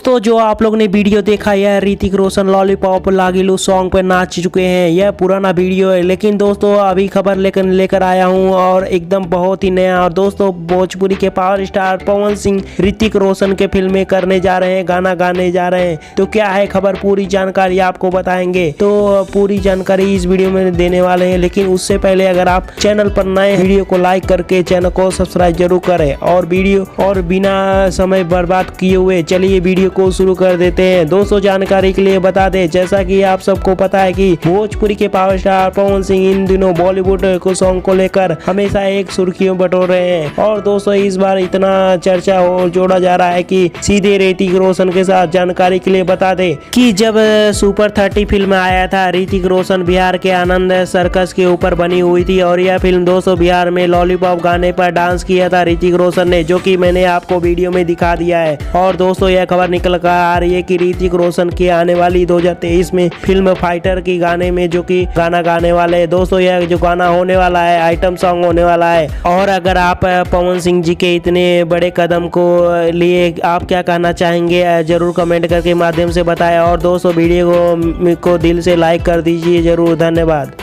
दोस्तों जो आप लोग ने वीडियो देखा यह ऋतिक रोशन लॉलीपॉप लागिलू सॉन्ग पे नाच चुके हैं। यह पुराना वीडियो है, लेकिन दोस्तों अभी खबर लेकर आया हूँ और एकदम बहुत ही नया। और दोस्तों भोजपुरी के पावर स्टार पवन सिंह ऋतिक रोशन के फिल्में करने जा रहे हैं, गाना गाने जा रहे हैं। तो क्या है खबर, पूरी जानकारी आपको बताएंगे। तो पूरी जानकारी इस वीडियो में देने वाले हैं, लेकिन उससे पहले अगर आप चैनल पर नए, वीडियो को लाइक करके चैनल को सब्सक्राइब जरूर करें। और बिना समय बर्बाद किए हुए चलिए वीडियो को शुरू कर देते हैं। दोस्तों जानकारी के लिए बता दें, जैसा कि आप सबको पता है कि भोजपुरी के पावर स्टार पवन सिंह इन दिनों बॉलीवुड को सॉन्ग को लेकर हमेशा एक सुर्खियों बटोर रहे हैं। और दोस्तों इस बार इतना चर्चा हो जोड़ा जा रहा है कि सीधे ऋतिक रोशन के साथ। जानकारी के लिए बता दें कि जब सुपर 30 फिल्म आया था, ऋतिक रोशन बिहार के आनंद सर्कस के ऊपर बनी हुई थी। और यह फिल्म दोस्तों बिहार में लॉलीपॉप गाने पर डांस किया था ऋतिक रोशन ने, जो कि मैंने आपको वीडियो में दिखा दिया है। और दोस्तों यह खबर निकल कर आ रही है कि ऋतिक रोशन की आने वाली 2023 में फिल्म फाइटर की गाने में जो कि गाना गाने वाले हैं। दोस्तों यह जो गाना होने वाला है आइटम सॉन्ग होने वाला है। और अगर आप पवन सिंह जी के इतने बड़े कदम को लिए आप क्या कहना चाहेंगे, जरूर कमेंट करके माध्यम से बताएं। और दोस्तों वीडियो को दिल से लाइक कर दीजिए जरूर। धन्यवाद।